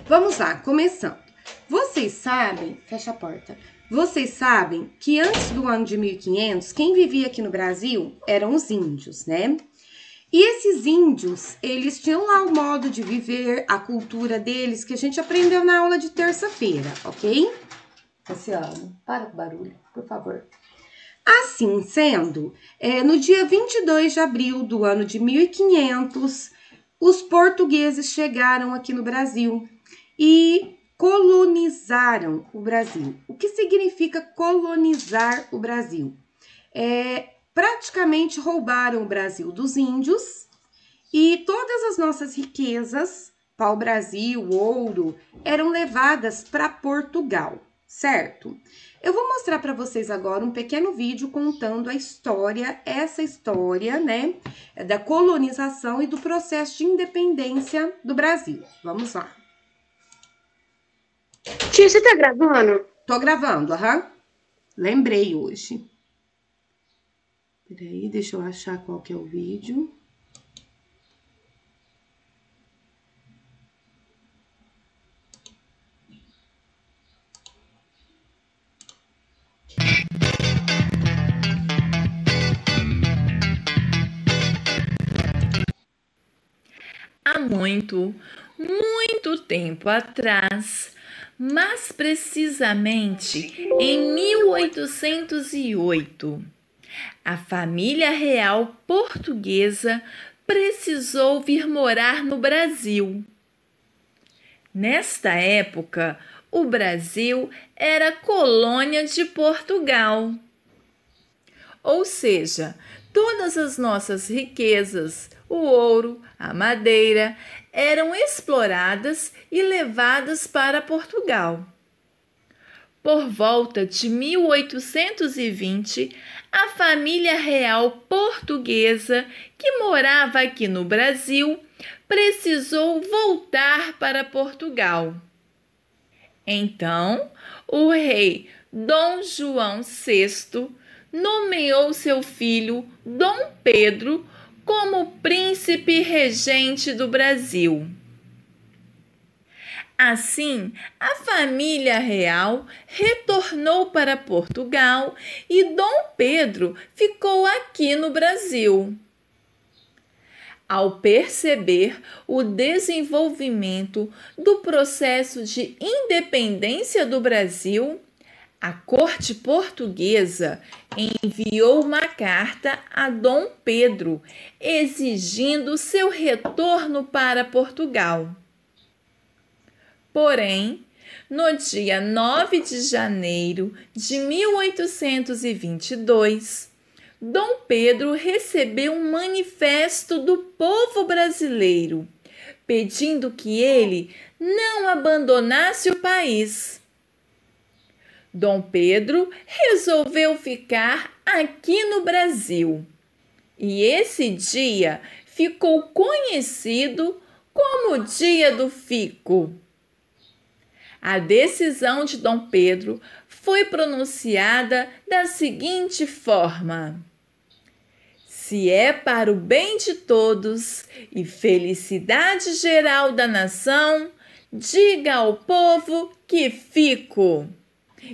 Vamos lá, começando. Vocês sabem, fecha a porta. Vocês sabem que antes do ano de 1500, quem vivia aqui no Brasil eram os índios, né? E esses índios, eles tinham lá o modo de viver, a cultura deles, que a gente aprendeu na aula de terça-feira, ok? Cassiano, para com o barulho, por favor. Assim sendo, no dia 22 de abril do ano de 1500, os portugueses chegaram aqui no Brasil e colonizaram o Brasil. O que significa colonizar o Brasil? Praticamente roubaram o Brasil dos índios e todas as nossas riquezas, pau-brasil, ouro, eram levadas para Portugal, certo? Eu vou mostrar para vocês agora um pequeno vídeo contando a história, essa história, né, da colonização e do processo de independência do Brasil. Vamos lá. Tia, você tá gravando? Tô gravando, aham. Lembrei hoje. Peraí, deixa eu achar qual que é o vídeo. Há muito, muito tempo atrás, mas precisamente em 1808, a família real portuguesa precisou vir morar no Brasil. Nesta época, o Brasil era colônia de Portugal. Ou seja, todas as nossas riquezas, o ouro, a madeira, eram exploradas e levadas para Portugal. Por volta de 1820, a família real portuguesa que morava aqui no Brasil precisou voltar para Portugal. Então, o rei Dom João VI nomeou seu filho Dom Pedro como príncipe regente do Brasil. Assim, a família real retornou para Portugal e Dom Pedro ficou aqui no Brasil. Ao perceber o desenvolvimento do processo de independência do Brasil, a corte portuguesa enviou uma carta a Dom Pedro, exigindo seu retorno para Portugal. Porém, no dia 9 de janeiro de 1822, Dom Pedro recebeu um manifesto do povo brasileiro, pedindo que ele não abandonasse o país. Dom Pedro resolveu ficar aqui no Brasil e esse dia ficou conhecido como o Dia do Fico. A decisão de Dom Pedro foi pronunciada da seguinte forma: se é para o bem de todos e felicidade geral da nação, diga ao povo que fico.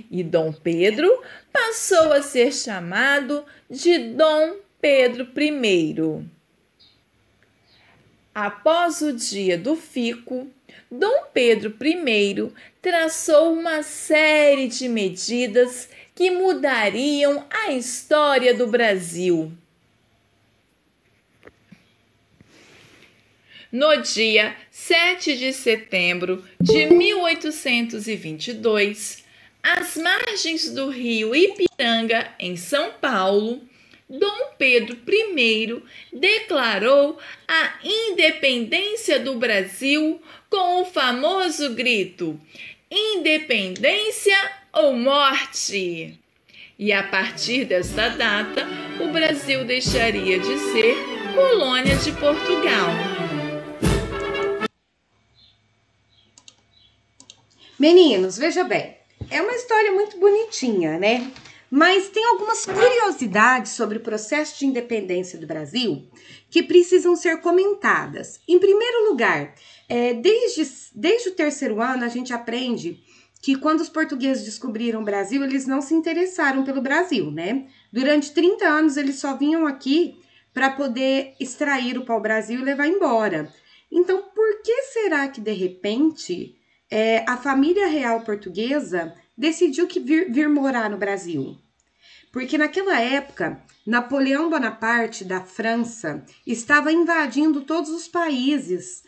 E Dom Pedro passou a ser chamado de Dom Pedro I. Após o Dia do Fico, Dom Pedro I traçou uma série de medidas que mudariam a história do Brasil. No dia 7 de setembro de 1822, às margens do rio Ipiranga, em São Paulo, Dom Pedro I declarou a independência do Brasil com o famoso grito: independência ou morte! E a partir desta data, o Brasil deixaria de ser colônia de Portugal. Meninos, veja bem, é uma história muito bonitinha, né? Mas tem algumas curiosidades sobre o processo de independência do Brasil que precisam ser comentadas. Em primeiro lugar, Desde o terceiro ano, a gente aprende que quando os portugueses descobriram o Brasil, eles não se interessaram pelo Brasil, né? Durante 30 anos, eles só vinham aqui para poder extrair o pau-brasil e levar embora. Então, por que será que, de repente, a família real portuguesa decidiu que vir morar no Brasil? Porque naquela época, Napoleão Bonaparte, da França, estava invadindo todos os países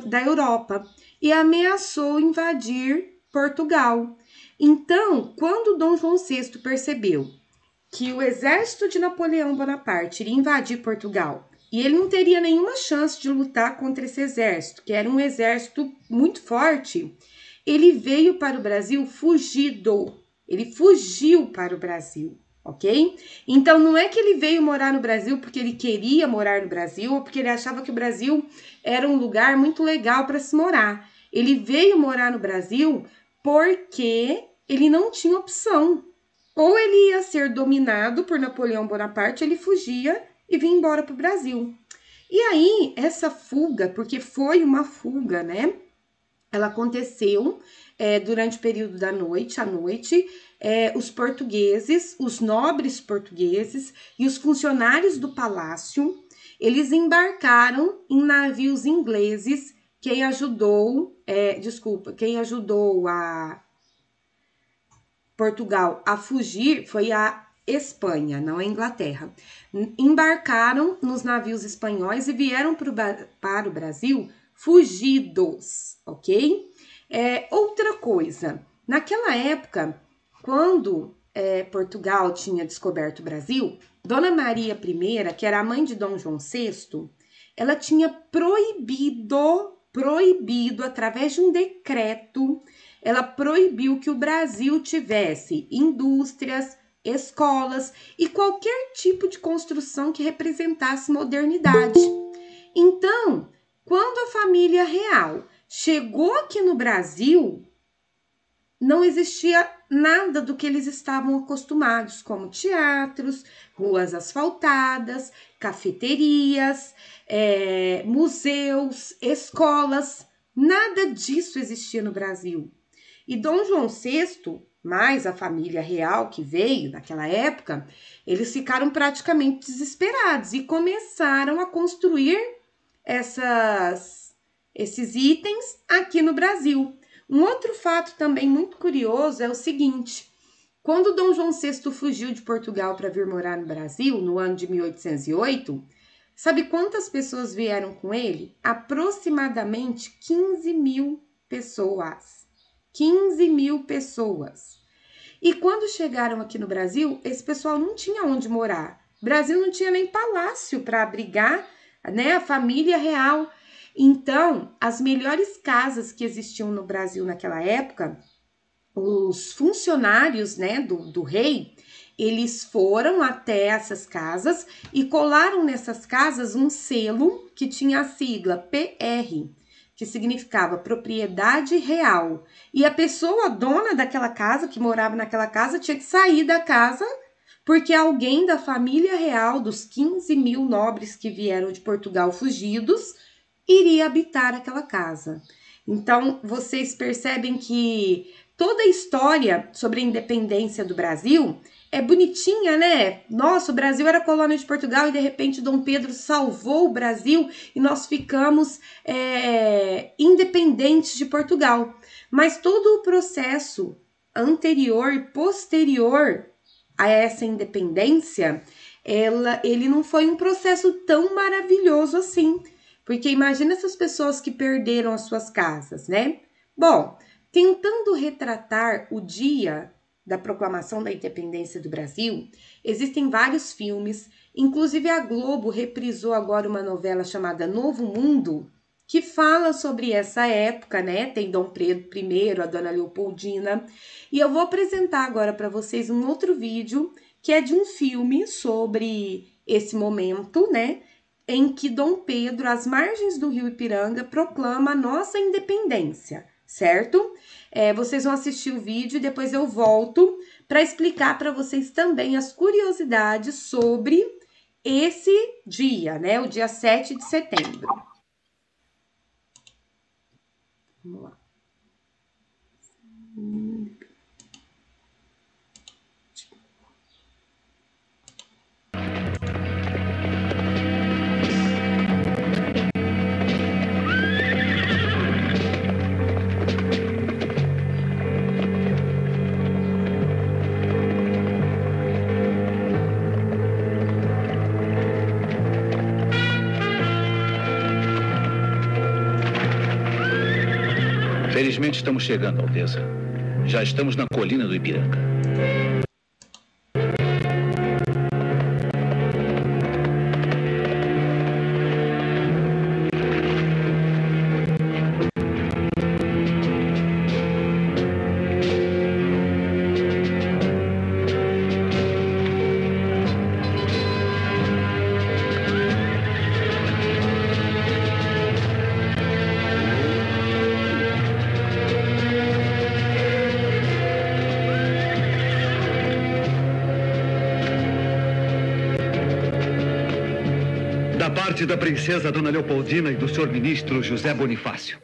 da Europa e ameaçou invadir Portugal. Então, quando Dom João VI percebeu que o exército de Napoleão Bonaparte iria invadir Portugal e ele não teria nenhuma chance de lutar contra esse exército, que era um exército muito forte, ele veio para o Brasil fugido. Ele fugiu para o Brasil, ok? Então, não é que ele veio morar no Brasil porque ele queria morar no Brasil ou porque ele achava que o Brasil era um lugar muito legal para se morar. Ele veio morar no Brasil porque ele não tinha opção. Ou ele ia ser dominado por Napoleão Bonaparte, ele fugia e vinha embora para o Brasil. E aí, essa fuga, porque foi uma fuga, né? Ela aconteceu durante o período da noite, à noite, os portugueses, os nobres portugueses e os funcionários do palácio, eles embarcaram em navios ingleses. Quem ajudou a Portugal a fugir foi a Espanha, não a Inglaterra. Embarcaram nos navios espanhóis e vieram para o Brasil fugidos, ok? Outra coisa, naquela época, quando Portugal tinha descoberto o Brasil, Dona Maria I, que era a mãe de Dom João VI, ela tinha proibido, através de um decreto, ela proibiu que o Brasil tivesse indústrias, escolas e qualquer tipo de construção que representasse modernidade. Então, quando a família real chegou aqui no Brasil, não existia nada do que eles estavam acostumados, como teatros, ruas asfaltadas, cafeterias, museus, escolas. Nada disso existia no Brasil. E Dom João VI, mais a família real que veio naquela época, eles ficaram praticamente desesperados e começaram a construir esses itens aqui no Brasil. Um outro fato também muito curioso é o seguinte: quando Dom João VI fugiu de Portugal para vir morar no Brasil, no ano de 1808, sabe quantas pessoas vieram com ele? Aproximadamente 15 mil pessoas. 15 mil pessoas. E quando chegaram aqui no Brasil, esse pessoal não tinha onde morar. O Brasil não tinha nem palácio para abrigar, né, a família real. Então, as melhores casas que existiam no Brasil naquela época, os funcionários, né, do rei, eles foram até essas casas e colaram nessas casas um selo que tinha a sigla PR, que significava propriedade real. E a pessoa dona daquela casa, que morava naquela casa, tinha que sair da casa porque alguém da família real, dos 15 mil nobres que vieram de Portugal fugidos, iria habitar aquela casa. Então, vocês percebem que toda a história sobre a independência do Brasil é bonitinha, né? Nossa, o Brasil era colônia de Portugal e de repente Dom Pedro salvou o Brasil e nós ficamos independentes de Portugal. Mas todo o processo anterior e posterior a essa independência, ele não foi um processo tão maravilhoso assim. Porque imagina essas pessoas que perderam as suas casas, né? Bom, tentando retratar o dia da proclamação da independência do Brasil, existem vários filmes, inclusive a Globo reprisou agora uma novela chamada Novo Mundo, que fala sobre essa época, né? Tem Dom Pedro I, a Dona Leopoldina, e eu vou apresentar agora para vocês um outro vídeo, que é de um filme sobre esse momento, né? Em que Dom Pedro, às margens do rio Ipiranga, proclama a nossa independência, certo? Vocês vão assistir o vídeo e depois eu volto para explicar para vocês também as curiosidades sobre esse dia, né? O dia 7 de setembro. Vamos lá. Felizmente estamos chegando, Alteza. Já estamos na colina do Ipiranga. Da parte da princesa Dona Leopoldina e do senhor ministro José Bonifácio.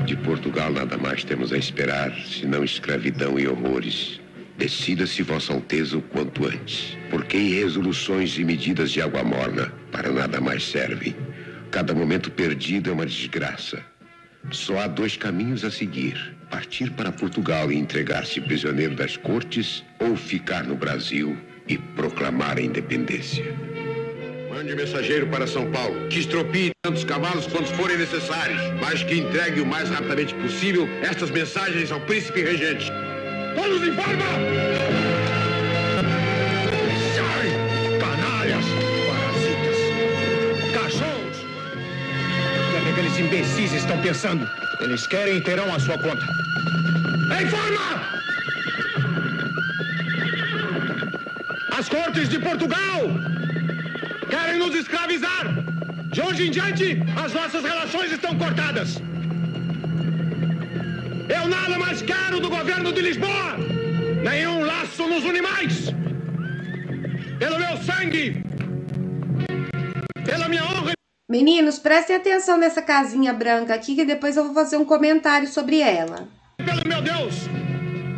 De Portugal nada mais temos a esperar, senão escravidão e horrores. Decida-se, Vossa Alteza, o quanto antes, porque em resoluções e medidas de água morna para nada mais servem. Cada momento perdido é uma desgraça. Só há dois caminhos a seguir: partir para Portugal e entregar-se prisioneiro das cortes, ou ficar no Brasil e proclamar a independência. Mande mensageiro para São Paulo, que estropie tantos cavalos quantos forem necessários, mas que entregue o mais rapidamente possível estas mensagens ao príncipe regente. Todos em forma! Sai, canalhas, parasitas, cachorros! O que é que aqueles imbecis estão pensando? Eles querem e terão a sua conta. Em forma! As cortes de Portugal querem nos escravizar. De hoje em diante, as nossas relações estão cortadas. Eu nada mais quero do governo de Lisboa. Nenhum laço nos une mais. Pelo meu sangue, pela minha honra. Meninos, prestem atenção nessa casinha branca aqui, que depois eu vou fazer um comentário sobre ela. Pelo meu Deus,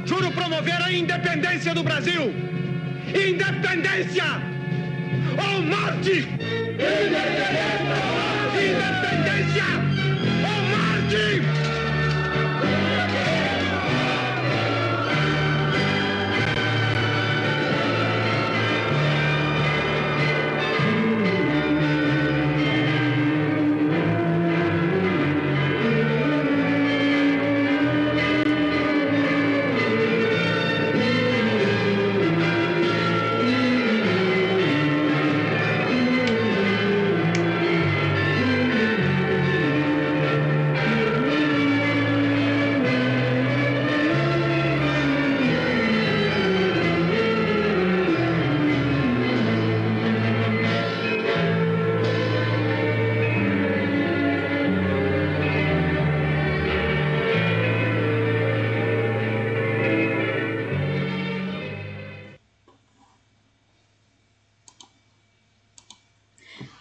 juro promover a independência do Brasil. Independência ou morte! Independência ou morte!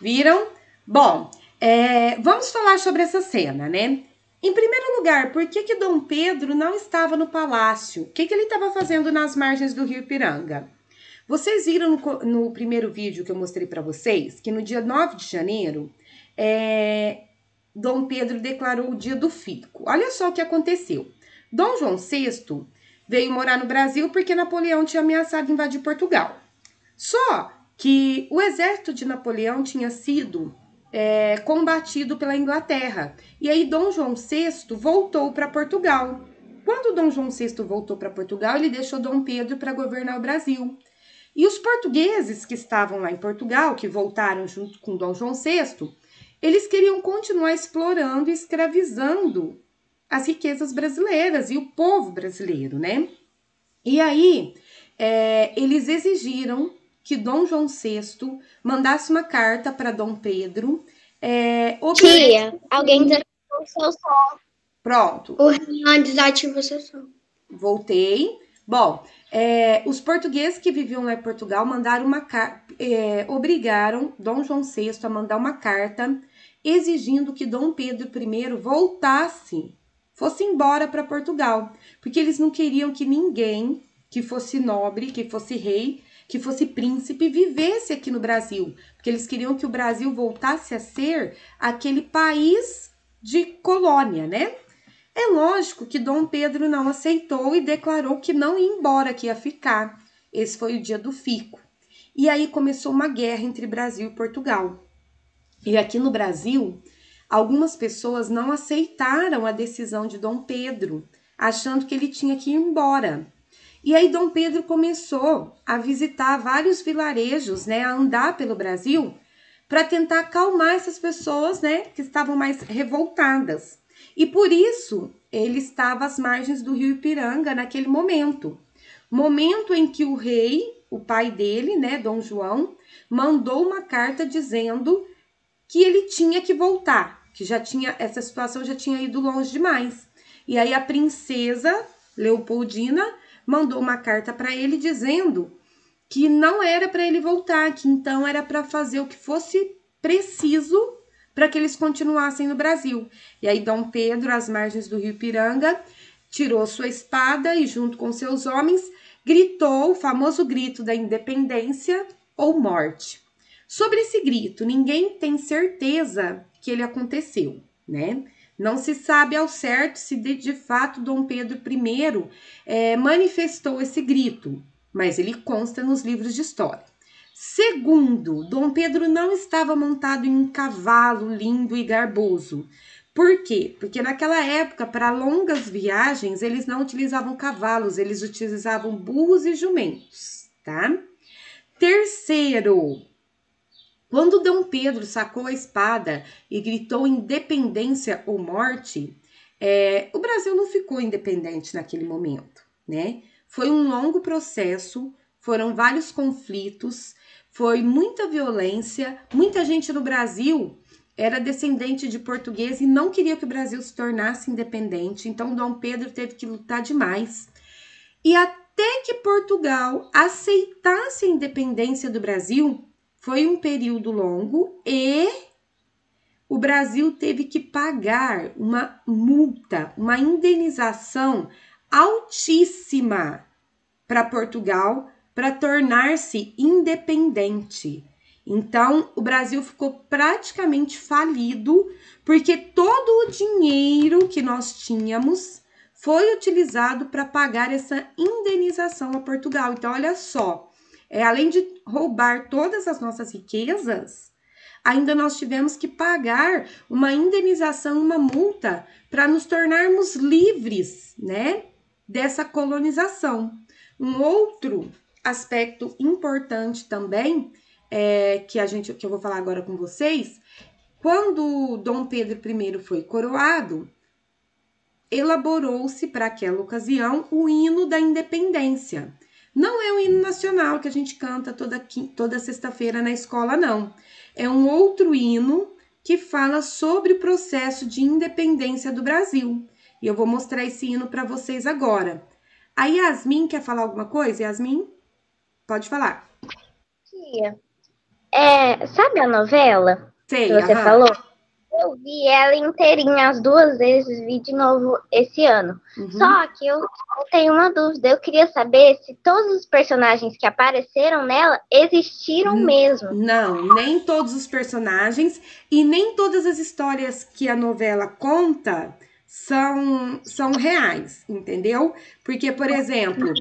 Viram? Bom, vamos falar sobre essa cena, né? Em primeiro lugar, por que Dom Pedro não estava no palácio? O que ele estava fazendo nas margens do rio Ipiranga? Vocês viram no primeiro vídeo que eu mostrei para vocês que no dia 9 de janeiro, Dom Pedro declarou o dia do fico. Olha só o que aconteceu. Dom João VI veio morar no Brasil porque Napoleão tinha ameaçado invadir Portugal. Só que o exército de Napoleão tinha sido combatido pela Inglaterra. E aí Dom João VI voltou para Portugal. Quando Dom João VI voltou para Portugal, ele deixou Dom Pedro para governar o Brasil. E os portugueses que estavam lá em Portugal, que voltaram junto com Dom João VI, eles queriam continuar explorando e escravizando as riquezas brasileiras e o povo brasileiro, né? E aí, eles exigiram que Dom João VI mandasse uma carta para Dom Pedro. Tia, alguém desativou o seu som. Pronto. O Renan desativou o seu som. Voltei. Bom, Os portugueses que viviam lá em Portugal mandaram obrigaram Dom João VI a mandar uma carta exigindo que Dom Pedro I fosse embora para Portugal, porque eles não queriam que ninguém que fosse nobre, que fosse rei, que fosse príncipe, vivesse aqui no Brasil, porque eles queriam que o Brasil voltasse a ser aquele país de colônia, né? É lógico que Dom Pedro não aceitou e declarou que não ia embora, que ia ficar. Esse foi o dia do fico. E aí começou uma guerra entre Brasil e Portugal. E aqui no Brasil, algumas pessoas não aceitaram a decisão de Dom Pedro, achando que ele tinha que ir embora. E aí Dom Pedro começou a visitar vários vilarejos, né, a andar pelo Brasil, para tentar acalmar essas pessoas, né, que estavam mais revoltadas. E por isso ele estava às margens do rio Ipiranga naquele momento em que o rei, o pai dele, né, Dom João, mandou uma carta dizendo que ele tinha que voltar, que essa situação já tinha ido longe demais. E aí a princesa Leopoldina mandou uma carta para ele dizendo que não era para ele voltar, que então era para fazer o que fosse preciso para que eles continuassem no Brasil. E aí Dom Pedro, às margens do rio Ipiranga, tirou sua espada e, junto com seus homens, gritou o famoso grito da independência ou morte. Sobre esse grito, ninguém tem certeza que ele aconteceu, né? Não se sabe ao certo se de fato Dom Pedro I manifestou esse grito, mas ele consta nos livros de história. Segundo, Dom Pedro não estava montado em um cavalo lindo e garboso. Por quê? Porque naquela época, para longas viagens, eles não utilizavam cavalos, eles utilizavam burros e jumentos, tá? Terceiro, quando Dom Pedro sacou a espada e gritou independência ou morte, o Brasil não ficou independente naquele momento, né? Foi um longo processo, foram vários conflitos, foi muita violência, muita gente no Brasil era descendente de português e não queria que o Brasil se tornasse independente, então Dom Pedro teve que lutar demais. E até que Portugal aceitasse a independência do Brasil, foi um período longo e o Brasil teve que pagar uma multa, uma indenização altíssima para Portugal para tornar-se independente. Então, o Brasil ficou praticamente falido porque todo o dinheiro que nós tínhamos foi utilizado para pagar essa indenização a Portugal. Então, olha só, além de roubar todas as nossas riquezas, ainda nós tivemos que pagar uma indenização, uma multa, para nos tornarmos livres, né, dessa colonização. Um outro aspecto importante também, que eu vou falar agora com vocês, quando Dom Pedro I foi coroado, elaborou-se para aquela ocasião o hino da independência. Não é o hino nacional que a gente canta toda sexta-feira na escola, não. É um outro hino que fala sobre o processo de independência do Brasil. E eu vou mostrar esse hino para vocês agora. A Yasmin quer falar alguma coisa? Yasmin, pode falar. Tia, sabe a novela Sei, que você falou? Eu vi ela inteirinha as 2 vezes, vi de novo esse ano. Só que eu tenho uma dúvida. Eu queria saber se todos os personagens que apareceram nela existiram mesmo. Não, nem todos os personagens e nem todas as histórias que a novela conta são reais, entendeu? Porque, por exemplo,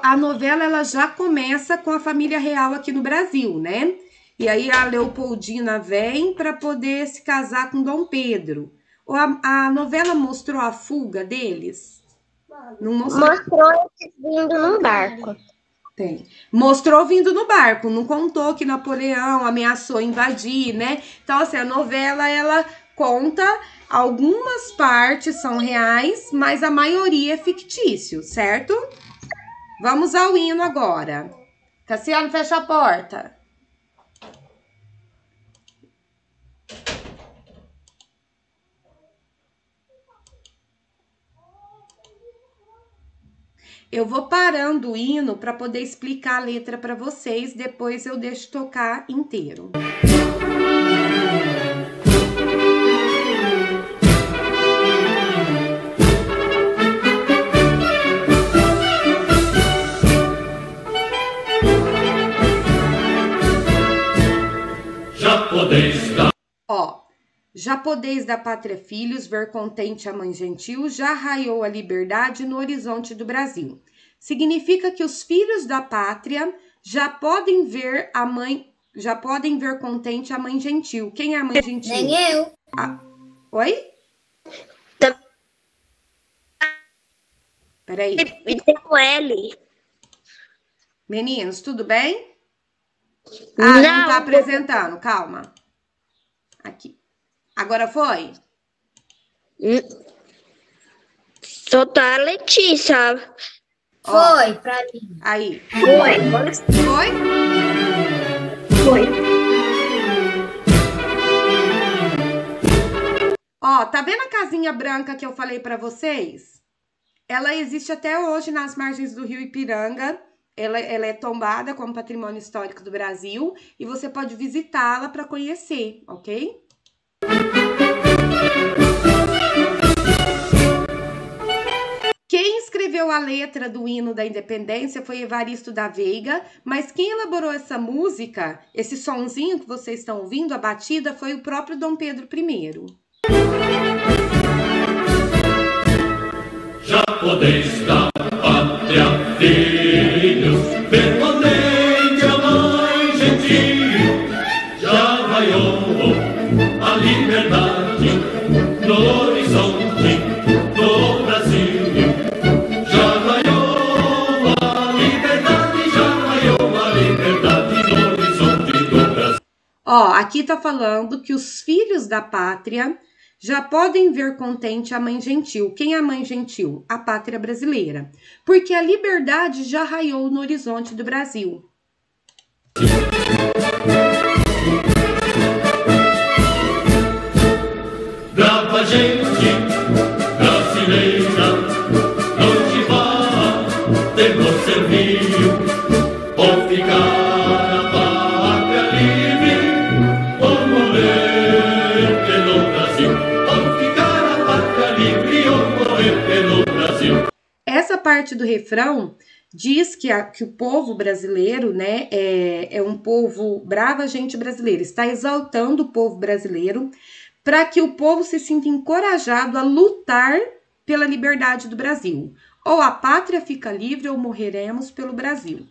a novela ela já começa com a família real aqui no Brasil, né? E aí a Leopoldina vem para poder se casar com Dom Pedro. A novela mostrou a fuga deles? Não mostrou? Mostrou eles vindo num barco. Tem. Mostrou vindo no barco, não contou que Napoleão ameaçou invadir, né? Então, assim, a novela, ela conta, algumas partes são reais, mas a maioria é fictício, certo? Vamos ao hino agora. Cassiano, fecha a porta. Eu vou parando o hino para poder explicar a letra para vocês, depois eu deixo tocar inteiro. Já podeis da pátria filhos, ver contente a mãe gentil, já raiou a liberdade no horizonte do Brasil. Significa que os filhos da pátria já podem ver contente a mãe gentil. Quem é a mãe gentil? Nem eu. Oi? Peraí. E tem o L. Meninos, tudo bem? Não tá apresentando, calma. Aqui. Agora foi? Só tá a Letícia. Ó, Foi pra mim. aí. Foi. Foi? Foi. Ó, tá vendo a casinha branca que eu falei pra vocês? Ela existe até hoje nas margens do rio Ipiranga. Ela é tombada como patrimônio histórico do Brasil e você pode visitá-la para conhecer, ok? Quem escreveu a letra do hino da independência foi Evaristo da Veiga, mas quem elaborou essa música, esse sonzinho que vocês estão ouvindo, a batida, foi o próprio Dom Pedro I. Já podeis da pátria filhos, ver contente a mãe gentil, já raiou a liberdade no horizonte do Brasil. Já raiou a liberdade no horizonte do Brasil. Ó, aqui tá falando que os filhos da pátria já podem ver contente a mãe gentil. Quem é a mãe gentil? A pátria brasileira. Porque a liberdade já raiou no horizonte do Brasil. Brava gente brasileira, não te vá, temos serviço, ou ficar a pátria livre, ou morrer pelo Brasil. Essa parte do refrão diz que o povo brasileiro, né, é um povo, brava gente brasileira, está exaltando o povo brasileiro para que o povo se sinta encorajado a lutar pela liberdade do Brasil. Ou a pátria fica livre ou morreremos pelo Brasil.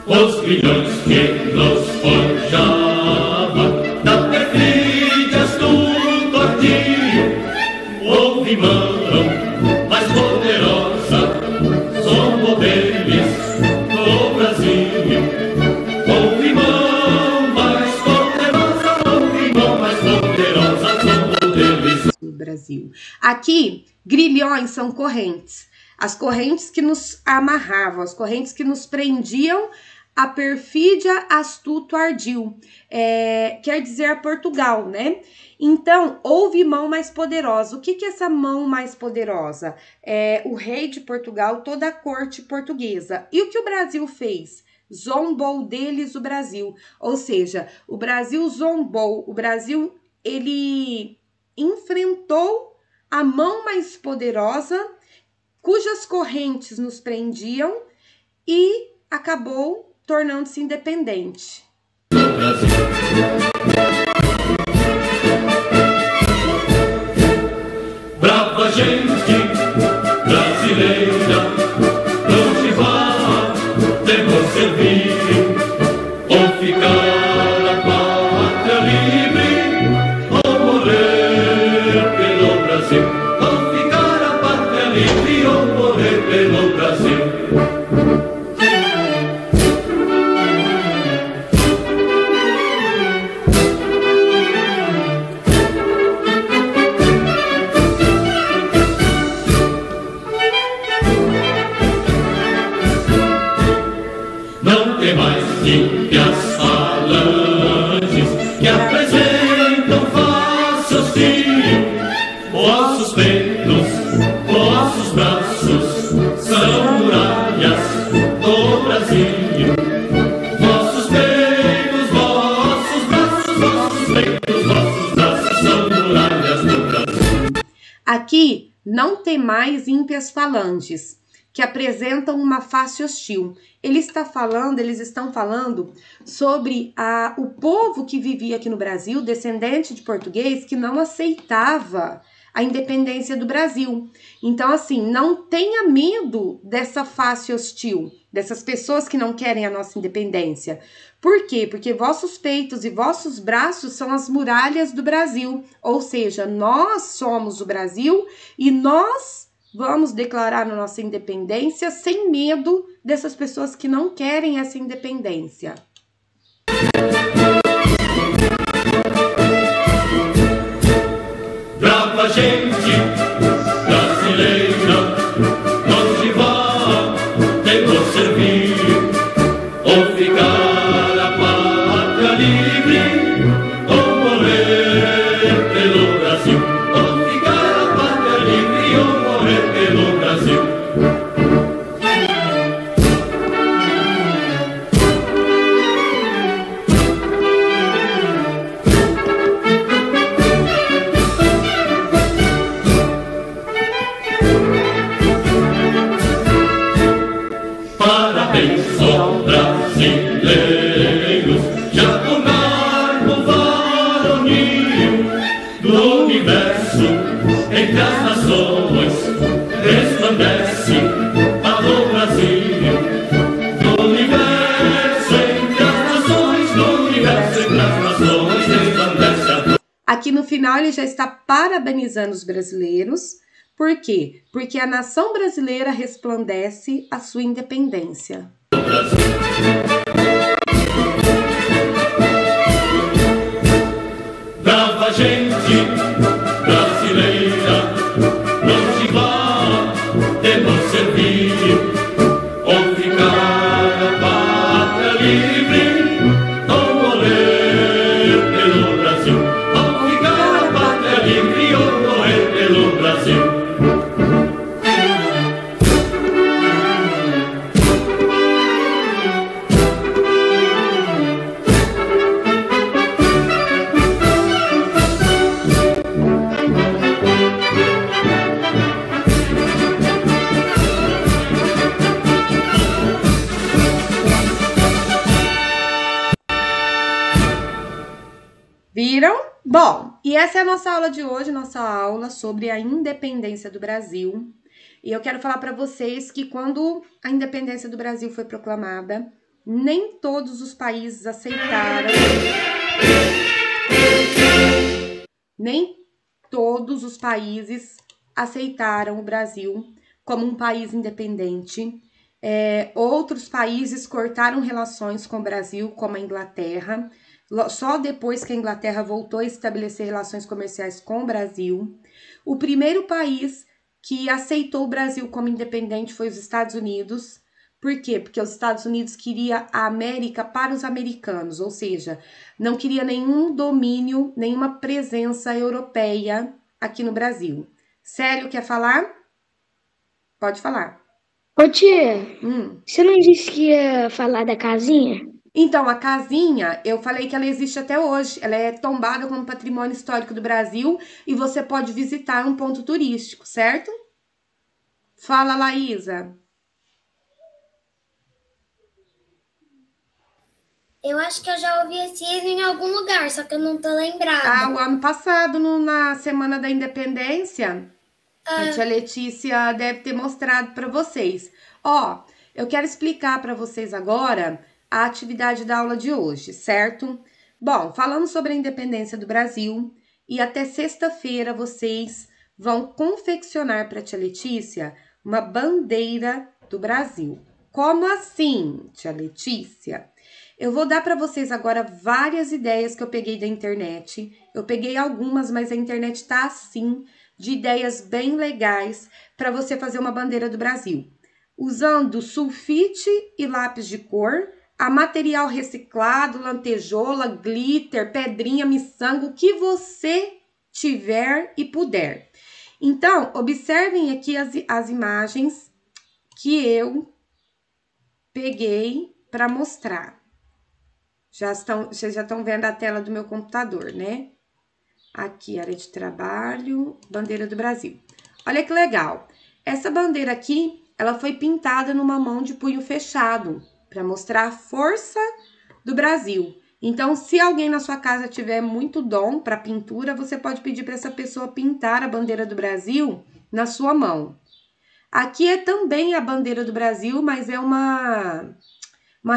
Os grilhões que nos forjavam da perfídia astuto ardil, houve mão mais poderosa, somos deles no Brasil. Houve mão mais poderosa, somos deles no Brasil. Aqui, grilhões são correntes. As correntes que nos amarravam, as correntes que nos prendiam a perfídia astuto ardil, quer dizer a Portugal, né? Então, houve mão mais poderosa. O que é essa mão mais poderosa? O rei de Portugal, toda a corte portuguesa. E o que o Brasil fez? Zombou deles o Brasil. Ou seja, o Brasil zombou, o Brasil, ele enfrentou a mão mais poderosa, cujas correntes nos prendiam e acabou tornando-se independente. Brava gente brasileira, não te vá, temos serviço, ou ficar a pátria livre, ou morrer pelo Brasil. Ou ficar a pátria livre, ou morrer pelo Brasil. ímpias falanges que apresentam face hostil. Vossos peitos, vossos braços são muralhas do Brasil. Vossos peitos, vossos braços, vossos peitos, vossos braços são muralhas do Brasil. Aqui não tem mais ímpias falanges que apresentam uma face hostil. Eles estão falando sobre o povo que vivia aqui no Brasil, descendente de português, que não aceitava a independência do Brasil. Então, assim, não tenha medo dessa face hostil, dessas pessoas que não querem a nossa independência. Por quê? Porque vossos peitos e vossos braços são as muralhas do Brasil. Ou seja, nós somos o Brasil e nós vamos declarar a nossa independência sem medo dessas pessoas que não querem essa independência. Brava gente brasileira, onde vá, temos servir ou ficar a pátria livre, ou morrer pelo Brasil, ou ficar a pátria livre, ou morrer pelo Brasil. Parabéns, ó brasileiros, já tornaram varonil do universo, entre as nações, resplandece alô Brasil. Do universo, entre as nações, do universo, entre as nações, resplandece alô. Aqui no final ele já está parabenizando os brasileiros. Por quê? Porque a nação brasileira resplandece a sua independência. Brava gente brasileira, não se vá, temos servir ou ficar a pátria livre, ou morrer pelo Brasil, ou ficar a pátria livre, ou morrer pelo Brasil. Viram? Bom, e essa é a nossa aula de hoje, nossa aula sobre a independência do Brasil. E eu quero falar para vocês que quando a independência do Brasil foi proclamada, nem todos os países aceitaram. Nem todos os países aceitaram o Brasil como um país independente. Outros países cortaram relações com o Brasil, como a Inglaterra. Só depois que a Inglaterra voltou a estabelecer relações comerciais com o Brasil. O primeiro país que aceitou o Brasil como independente foi os Estados Unidos. Por quê? Porque os Estados Unidos queria a América para os americanos, ou seja, não queria nenhum domínio, nenhuma presença europeia aqui no Brasil. Célio, quer falar? Pode falar. Ô tia, você não disse que ia falar da casinha? Então, a casinha, eu falei que ela existe até hoje. Ela é tombada como patrimônio histórico do Brasil e você pode visitar um ponto turístico, certo? Fala, Laísa. Eu acho que eu já ouvi esse hino em algum lugar, só que eu não tô lembrada. O ano passado, na Semana da Independência, a tia Letícia deve ter mostrado para vocês. Eu quero explicar para vocês agora a atividade da aula de hoje, certo? Bom, falando sobre a independência do Brasil, e até sexta-feira vocês vão confeccionar para a tia Letícia uma bandeira do Brasil. Como assim, tia Letícia? Eu vou dar para vocês agora várias ideias que eu peguei da internet. Eu peguei algumas, mas a internet tá assim, de ideias bem legais para você fazer uma bandeira do Brasil. Usando sulfite e lápis de cor, a material reciclado, lantejola, glitter, pedrinha, miçanga, o que você tiver e puder. Então, observem aqui as imagens que eu peguei para mostrar. Vocês já estão vendo a tela do meu computador, né? Aqui, área de trabalho, bandeira do Brasil. Olha que legal. Essa bandeira aqui, ela foi pintada numa mão de punho fechado, para mostrar a força do Brasil. Então, se alguém na sua casa tiver muito dom para pintura, você pode pedir para essa pessoa pintar a bandeira do Brasil na sua mão. Aqui é também a bandeira do Brasil, mas é uma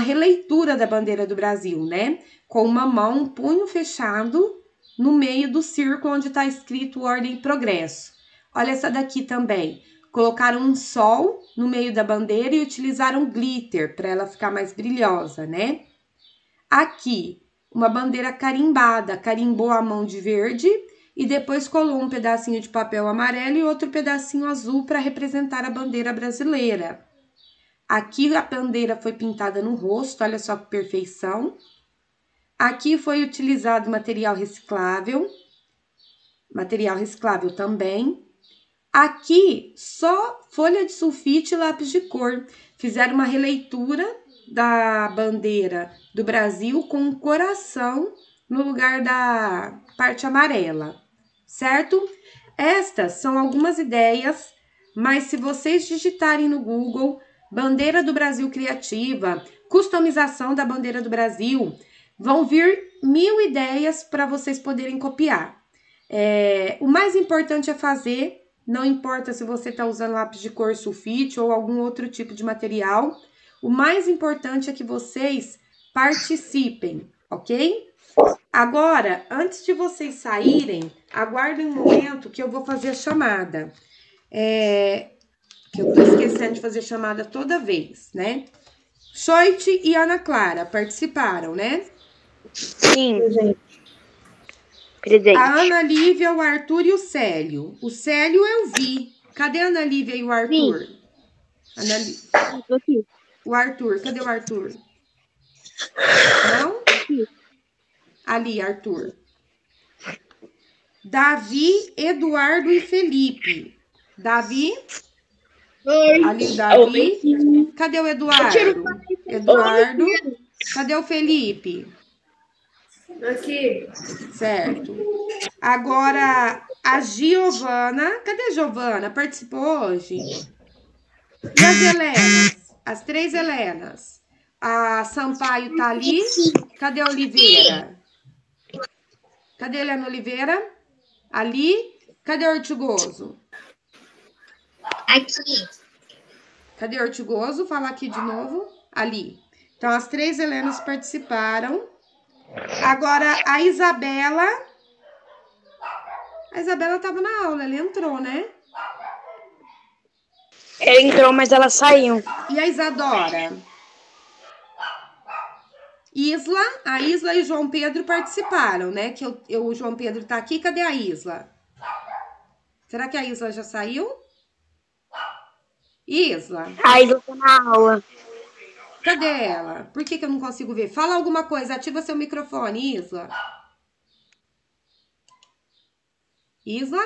releitura da bandeira do Brasil, né? Com uma mão, um punho fechado no meio do círculo onde está escrito Ordem e Progresso. Olha essa daqui também. Colocaram um sol no meio da bandeira e utilizaram glitter para ela ficar mais brilhosa, né? Aqui, uma bandeira carimbada, carimbou a mão de verde e depois colou um pedacinho de papel amarelo e outro pedacinho azul para representar a bandeira brasileira. Aqui a bandeira foi pintada no rosto, olha só que perfeição. Aqui foi utilizado material reciclável também. Aqui, só folha de sulfite e lápis de cor. Fizeram uma releitura da bandeira do Brasil com um coração no lugar da parte amarela, certo? Estas são algumas ideias, mas se vocês digitarem no Google Bandeira do Brasil Criativa, customização da bandeira do Brasil, vão vir 1000 ideias para vocês poderem copiar. O mais importante é fazer, não importa se você está usando lápis de cor, sulfite ou algum outro tipo de material, o mais importante é que vocês participem, ok? Agora, antes de vocês saírem, aguardem um momento que eu vou fazer a chamada. Que eu tô esquecendo de fazer chamada toda vez, né? Xoite e Ana Clara participaram, né? Sim, presente. A Ana Lívia, o Arthur e o Célio. O Célio eu vi. Cadê a Ana Lívia e o Arthur? Aqui. O Arthur, cadê o Arthur? Não? Ali, Arthur. Davi, Eduardo e Felipe. Davi? Oi. Ali o Davi. Cadê o Eduardo? Eduardo. Cadê o Felipe? Aqui. Certo. Agora, a Giovana. Cadê a Giovana? Participou hoje? E as Helenas? As 3 Helenas. A Sampaio tá ali. Cadê a Oliveira? Cadê a Helena Oliveira? Ali. Cadê o Ortigoso? Aqui. Cadê o Ortigoso? Fala aqui de novo. Ali. Então, as 3 Helenas participaram. Agora, a Isabela. A Isabela estava na aula, ela entrou, né? Ela entrou, mas ela saiu. E a Isadora? A Isla e o João Pedro participaram, né? Que o João Pedro tá aqui. Cadê a Isla? Será que a Isla já saiu? Isla? A Isla tá na aula. Cadê ela? Por que eu não consigo ver? Fala alguma coisa, ativa seu microfone, Isla. Isla?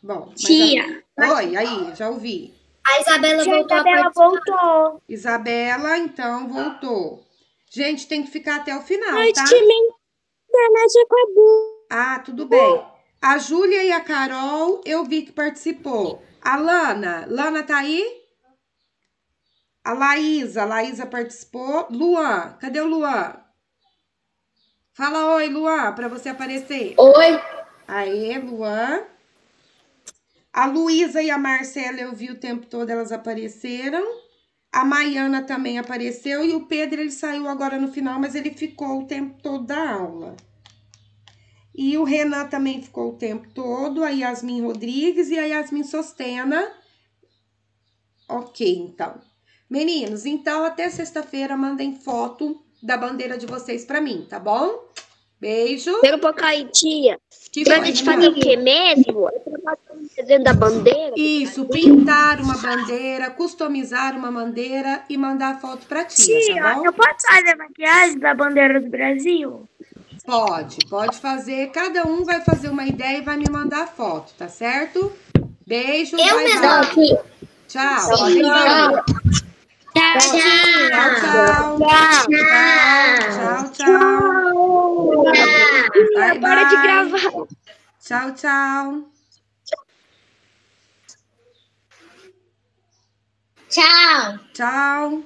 Bom, Tia. Oi, aí, já ouvi. A Isabela voltou. voltou. Isabela, então, voltou. Gente, tem que ficar até o final, tá? Minha internet acabou. Ah, tudo bem. A Júlia e a Carol, eu vi que participou. A Lana tá aí? A Laísa participou. Luan, cadê o Luan? Fala oi, Luan, para você aparecer. Oi. Aê, Luan. A Luísa e a Marcela, eu vi o tempo todo, elas apareceram. A Maiana também apareceu. E o Pedro, ele saiu agora no final, mas ele ficou o tempo todo da aula. E o Renan também ficou o tempo todo. A Yasmin Rodrigues e a Yasmin Sostena. Ok, então. Meninos, então até sexta-feira mandem foto da bandeira de vocês pra mim, tá bom? Beijo. Pega um pouco aí, tia. Que Pra gente fazer o quê mesmo? Desenho da bandeira? Isso, pintar uma bandeira, customizar uma bandeira e mandar a foto pra tia, Tia, tá bom? eu posso fazer maquiagem da bandeira do Brasil? Pode fazer. Cada um vai fazer uma ideia e vai me mandar a foto, tá certo? Beijo, Eu bye, mesma. bye. Tchau. Pode ir embora. Tchau. Tchau. Bye, Para de bye. gravar. Tchau. Tchau. Tchau.